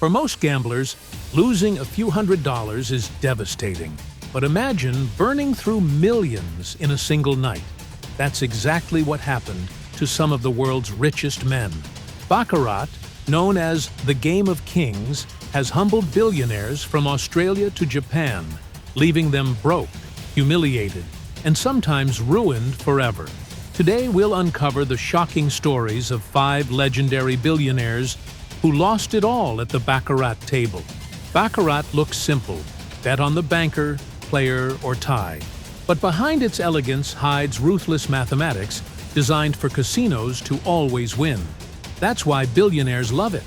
For most gamblers, losing a few $100s is devastating. But imagine burning through millions in a single night. That's exactly what happened to some of the world's richest men. Baccarat, known as the Game of Kings, has humbled billionaires from Australia to Japan, leaving them broke, humiliated, and sometimes ruined forever. Today we'll uncover the shocking stories of 5 legendary billionaires who lost it all at the Baccarat table. Baccarat looks simple: bet on the banker, player, or tie. But behind its elegance hides ruthless mathematics designed for casinos to always win. That's why billionaires love it.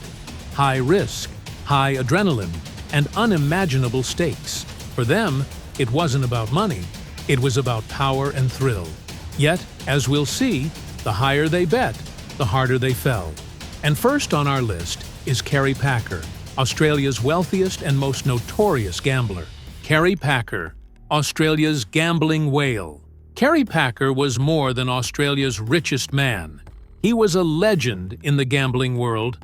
High risk, high adrenaline, and unimaginable stakes. For them, it wasn't about money, it was about power and thrill. Yet, as we'll see, the higher they bet, the harder they fell. And first on our list is Kerry Packer, Australia's wealthiest and most notorious gambler. Kerry Packer, Australia's gambling whale. Kerry Packer was more than Australia's richest man. He was a legend in the gambling world.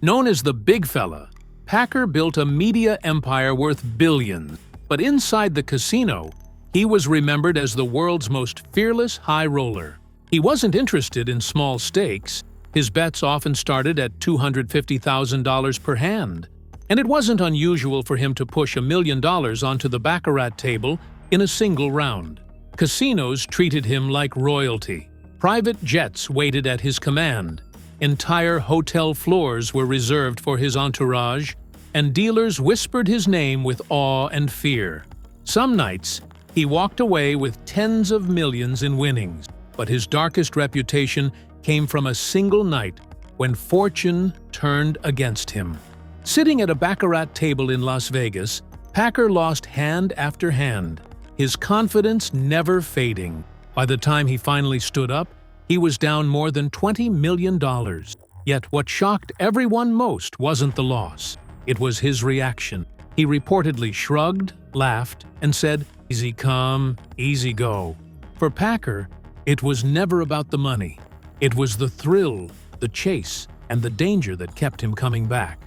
Known as the Big Fella, Packer built a media empire worth billions. But inside the casino, he was remembered as the world's most fearless high roller. He wasn't interested in small stakes. His bets often started at $250,000 per hand. And it wasn't unusual for him to push $1 million onto the Baccarat table in a single round. Casinos treated him like royalty. Private jets waited at his command. Entire hotel floors were reserved for his entourage, and dealers whispered his name with awe and fear. Some nights, he walked away with tens of millions in winnings, but his darkest reputation came from a single night when fortune turned against him. Sitting at a Baccarat table in Las Vegas, Packer lost hand after hand, his confidence never fading. By the time he finally stood up, he was down more than $20 million. Yet what shocked everyone most wasn't the loss. It was his reaction. He reportedly shrugged, laughed, and said, "Easy come, easy go." For Packer, it was never about the money. It was the thrill, the chase, and the danger that kept him coming back.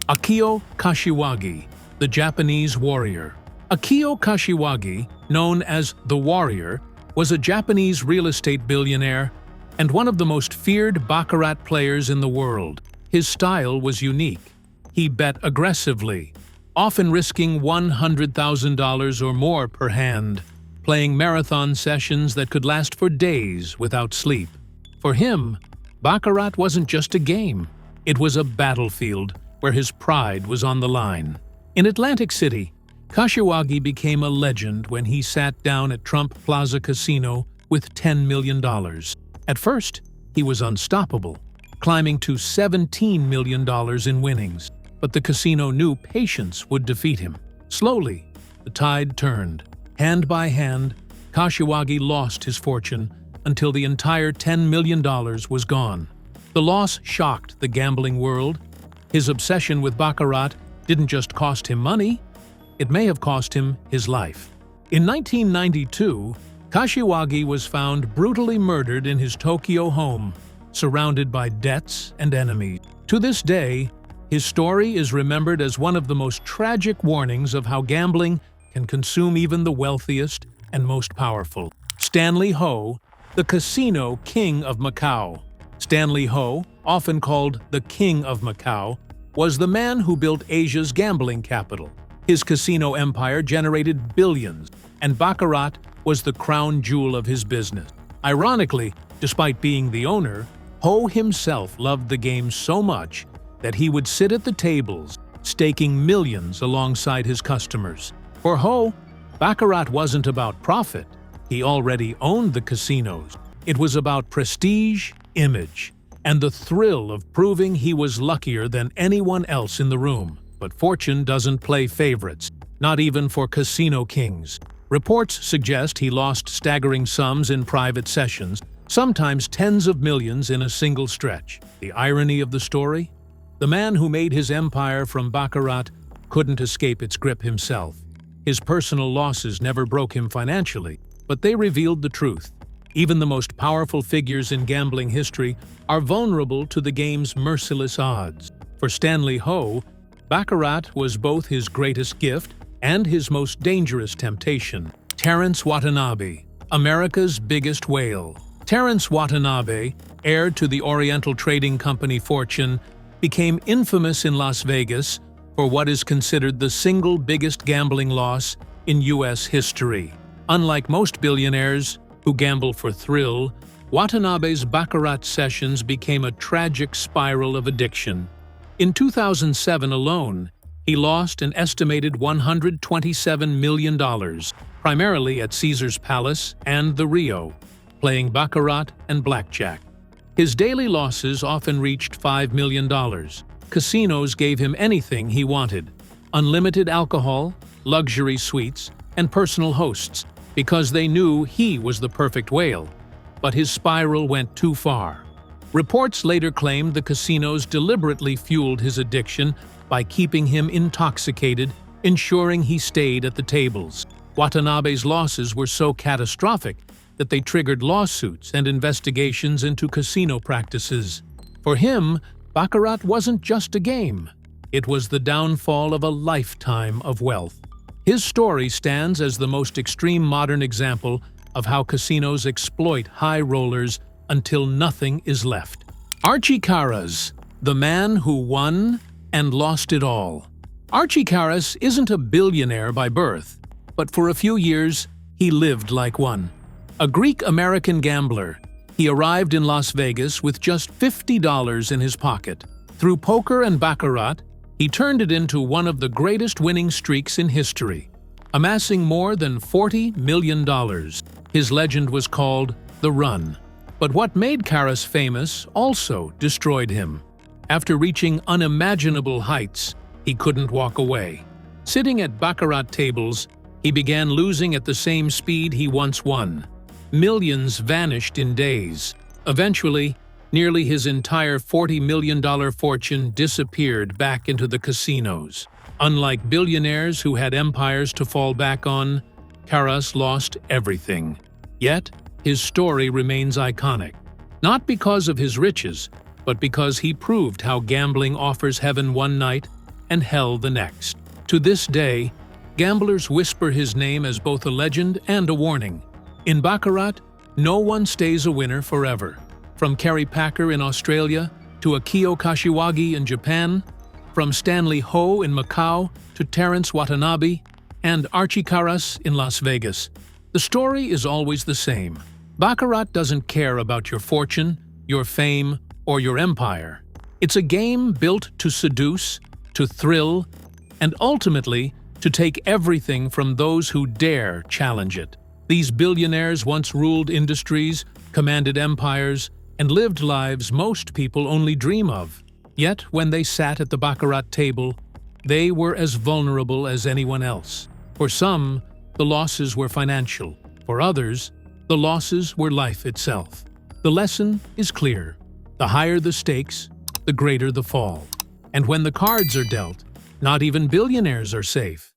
Akio Kashiwagi, the Japanese warrior. Akio Kashiwagi, known as the Warrior, was a Japanese real estate billionaire and one of the most feared Baccarat players in the world. His style was unique. He bet aggressively, often risking $100,000 or more per hand, playing marathon sessions that could last for days without sleep. For him, Baccarat wasn't just a game. It was a battlefield where his pride was on the line. In Atlantic City, Kashiwagi became a legend when he sat down at Trump Plaza Casino with $10 million. At first, he was unstoppable, climbing to $17 million in winnings. But the casino knew patience would defeat him. Slowly, the tide turned. Hand by hand, Kashiwagi lost his fortune until the entire $10 million was gone. The loss shocked the gambling world. His obsession with Baccarat didn't just cost him money, it may have cost him his life. In 1992, Kashiwagi was found brutally murdered in his Tokyo home, surrounded by debts and enemies. To this day, his story is remembered as one of the most tragic warnings of how gambling can consume even the wealthiest and most powerful. Stanley Ho, the casino king of Macau. Stanley Ho, often called the King of Macau, was the man who built Asia's gambling capital. His casino empire generated billions, and Baccarat was the crown jewel of his business. Ironically, despite being the owner, Ho himself loved the game so much that he would sit at the tables, staking millions alongside his customers. For Ho, Baccarat wasn't about profit. He already owned the casinos. It was about prestige, image, and the thrill of proving he was luckier than anyone else in the room. But fortune doesn't play favorites, not even for casino kings. Reports suggest he lost staggering sums in private sessions, sometimes tens of millions in a single stretch. The irony of the story? The man who made his empire from Baccarat couldn't escape its grip himself. His personal losses never broke him financially, but they revealed the truth. Even the most powerful figures in gambling history are vulnerable to the game's merciless odds. For Stanley Ho, Baccarat was both his greatest gift and his most dangerous temptation. Terrence Watanabe, America's biggest whale. Terrence Watanabe, heir to the Oriental Trading Company fortune, became infamous in Las Vegas for what is considered the single biggest gambling loss in U.S. history. Unlike most billionaires who gamble for thrill, Watanabe's Baccarat sessions became a tragic spiral of addiction. In 2007 alone, he lost an estimated $127 million, primarily at Caesar's Palace and the Rio, playing Baccarat and blackjack. His daily losses often reached $5 million. Casinos gave him anything he wanted: unlimited alcohol, luxury suites, and personal hosts, because they knew he was the perfect whale. But his spiral went too far. Reports later claimed the casinos deliberately fueled his addiction by keeping him intoxicated, ensuring he stayed at the tables. Watanabe's losses were so catastrophic that they triggered lawsuits and investigations into casino practices. For him, Baccarat wasn't just a game. It was the downfall of a lifetime of wealth. His story stands as the most extreme modern example of how casinos exploit high rollers until nothing is left. Archie Karas, the man who won and lost it all. Archie Karas isn't a billionaire by birth, but for a few years, he lived like one. A Greek-American gambler, he arrived in Las Vegas with just $50 in his pocket. Through poker and baccarat, he turned it into one of the greatest winning streaks in history, amassing more than $40 million. His legend was called The Run. But what made Karas famous also destroyed him. After reaching unimaginable heights, he couldn't walk away. Sitting at baccarat tables, he began losing at the same speed he once won. Millions vanished in days. Eventually, nearly his entire $40 million fortune disappeared back into the casinos. Unlike billionaires who had empires to fall back on, Karas lost everything. Yet, his story remains iconic, not because of his riches, but because he proved how gambling offers heaven one night and hell the next. To this day, gamblers whisper his name as both a legend and a warning. In Baccarat, no one stays a winner forever. From Kerry Packer in Australia to Akio Kashiwagi in Japan, from Stanley Ho in Macau to Terrence Watanabe and Archie Karas in Las Vegas, the story is always the same. Baccarat doesn't care about your fortune, your fame, or your empire. It's a game built to seduce, to thrill, and ultimately to take everything from those who dare challenge it. These billionaires once ruled industries, commanded empires, and lived lives most people only dream of. Yet, when they sat at the baccarat table, they were as vulnerable as anyone else. For some, the losses were financial. For others, the losses were life itself. The lesson is clear. The higher the stakes, the greater the fall. And when the cards are dealt, not even billionaires are safe.